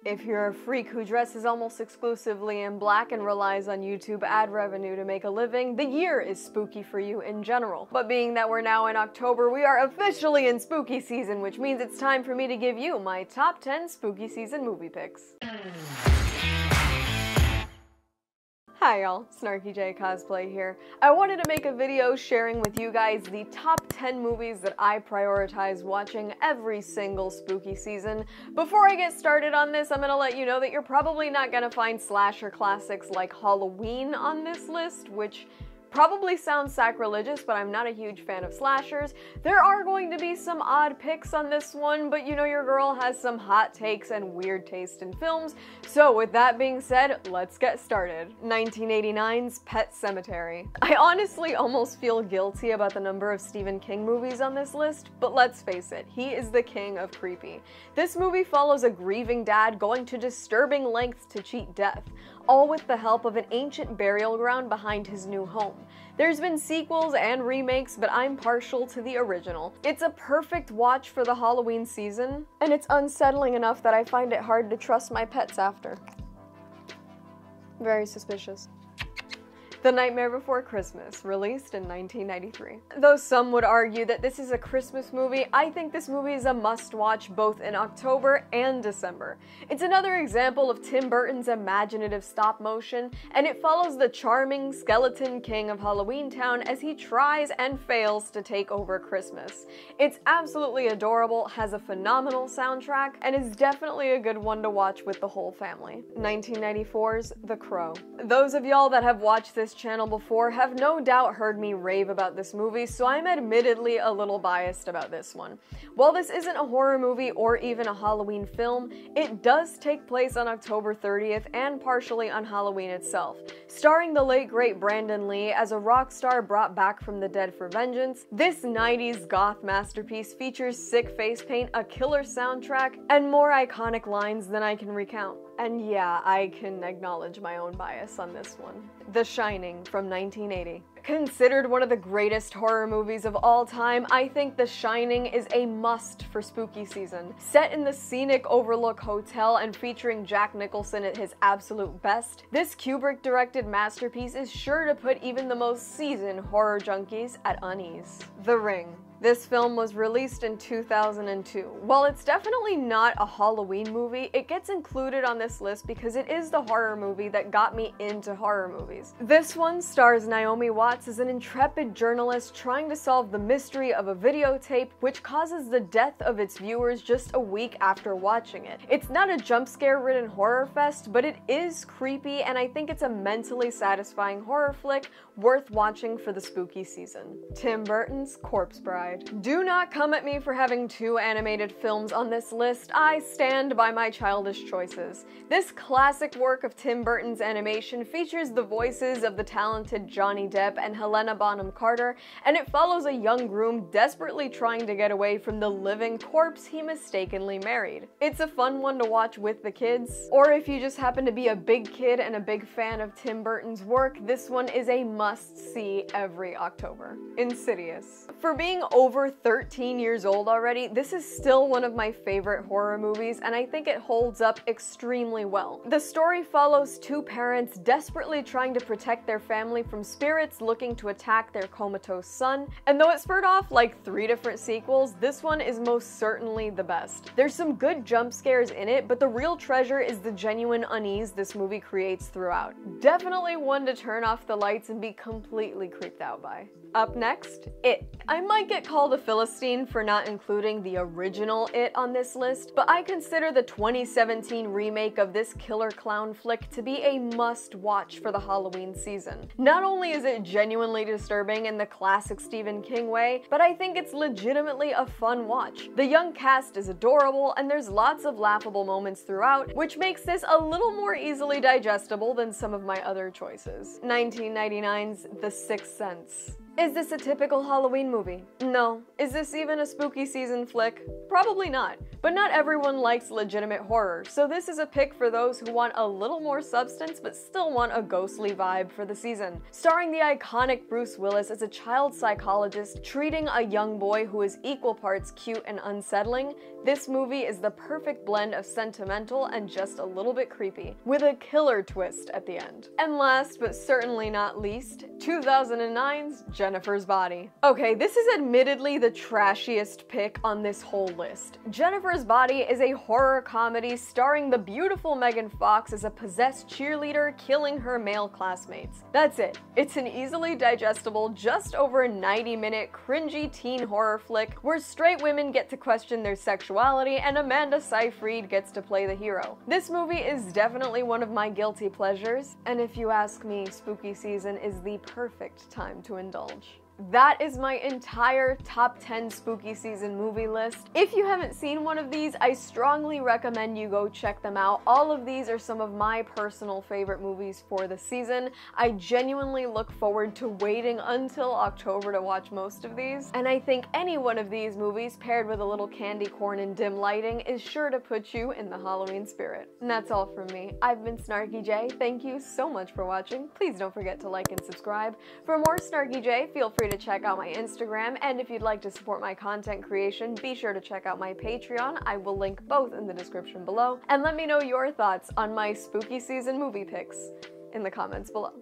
If you're a freak who dresses almost exclusively in black and relies on YouTube ad revenue to make a living, the year is spooky for you in general. But being that we're now in October, we are officially in spooky season, which means it's time for me to give you my top 10 spooky season movie picks. Hi y'all, SnarkyJay cosplay here. I wanted to make a video sharing with you guys the top 10 movies that I prioritize watching every single spooky season. Before I get started on this, I'm gonna let you know that you're probably not gonna find slasher classics like Halloween on this list, which probably sounds sacrilegious, but I'm not a huge fan of slashers. There are going to be some odd picks on this one, but you know your girl has some hot takes and weird taste in films. So with that being said, let's get started. 1989's Pet Sematary. I honestly almost feel guilty about the number of Stephen King movies on this list, but let's face it, he is the king of creepy. This movie follows a grieving dad going to disturbing lengths to cheat death, all with the help of an ancient burial ground behind his new home. There's been sequels and remakes, but I'm partial to the original. It's a perfect watch for the Halloween season, and it's unsettling enough that I find it hard to trust my pets after. Very suspicious. The Nightmare Before Christmas, released in 1993. Though some would argue that this is a Christmas movie, I think this movie is a must-watch both in October and December. It's another example of Tim Burton's imaginative stop motion, and it follows the charming skeleton king of Halloween Town as he tries and fails to take over Christmas. It's absolutely adorable, has a phenomenal soundtrack, and is definitely a good one to watch with the whole family. 1994's The Crow. Those of y'all that have watched this channel before have no doubt heard me rave about this movie, so I'm admittedly a little biased about this one. While this isn't a horror movie or even a Halloween film, it does take place on October 30th and partially on Halloween itself. Starring the late great Brandon Lee as a rock star brought back from the dead for vengeance, this 90s goth masterpiece features sick face paint, a killer soundtrack, and more iconic lines than I can recount. And yeah, I can acknowledge my own bias on this one. The Shining from 1980. Considered one of the greatest horror movies of all time, I think The Shining is a must for spooky season. Set in the scenic Overlook Hotel and featuring Jack Nicholson at his absolute best, this Kubrick-directed masterpiece is sure to put even the most seasoned horror junkies at unease. The Ring. This film was released in 2002. While it's definitely not a Halloween movie, it gets included on this list because it is the horror movie that got me into horror movies. This one stars Naomi Watts as an intrepid journalist trying to solve the mystery of a videotape which causes the death of its viewers just a week after watching it. It's not a jump scare ridden horror fest, but it is creepy, and I think it's a mentally satisfying horror flick worth watching for the spooky season. Tim Burton's Corpse Bride. Do not come at me for having two animated films on this list. I stand by my childish choices. This classic work of Tim Burton's animation features the voices of the talented Johnny Depp and Helena Bonham Carter, and it follows a young groom desperately trying to get away from the living corpse he mistakenly married. It's a fun one to watch with the kids, or if you just happen to be a big kid and a big fan of Tim Burton's work, this one is a must-see every October. Insidious. For being over 13 years old already, this is still one of my favorite horror movies, and I think it holds up extremely well. The story follows two parents desperately trying to protect their family from spirits looking to attack their comatose son, and though it spurred off like 3 different sequels, this one is most certainly the best. There's some good jump scares in it, but the real treasure is the genuine unease this movie creates throughout. Definitely one to turn off the lights and be completely creeped out by. Up next, It. I might get called a Philistine for not including the original It on this list, but I consider the 2017 remake of this killer clown flick to be a must-watch for the Halloween season. Not only is it genuinely disturbing in the classic Stephen King way, but I think it's legitimately a fun watch. The young cast is adorable, and there's lots of laughable moments throughout, which makes this a little more easily digestible than some of my other choices. 1999's The Sixth Sense. Is this a typical Halloween movie? No. Is this even a spooky season flick? Probably not. But not everyone likes legitimate horror, so this is a pick for those who want a little more substance but still want a ghostly vibe for the season. Starring the iconic Bruce Willis as a child psychologist treating a young boy who is equal parts cute and unsettling, this movie is the perfect blend of sentimental and just a little bit creepy, with a killer twist at the end. And last but certainly not least, 2009's Jennifer's Body. Okay, this is admittedly the trashiest pick on this whole list. Jennifer's Body is a horror comedy starring the beautiful Megan Fox as a possessed cheerleader killing her male classmates. That's it. It's an easily digestible, just over 90-minute cringy teen horror flick where straight women get to question their sexuality and Amanda Seyfried gets to play the hero. This movie is definitely one of my guilty pleasures, and if you ask me, spooky season is the perfect time to indulge. That is my entire top 10 spooky season movie list. If you haven't seen one of these, I strongly recommend you go check them out. All of these are some of my personal favorite movies for the season. I genuinely look forward to waiting until October to watch most of these, and I think any one of these movies paired with a little candy corn and dim lighting is sure to put you in the Halloween spirit. And that's all from me. I've been SnarkyJay. Thank you so much for watching. Please don't forget to like and subscribe. For more SnarkyJay, feel free to check out my Instagram, and if you'd like to support my content creation, be sure to check out my Patreon. I will link both in the description below, and let me know your thoughts on my spooky season movie picks in the comments below.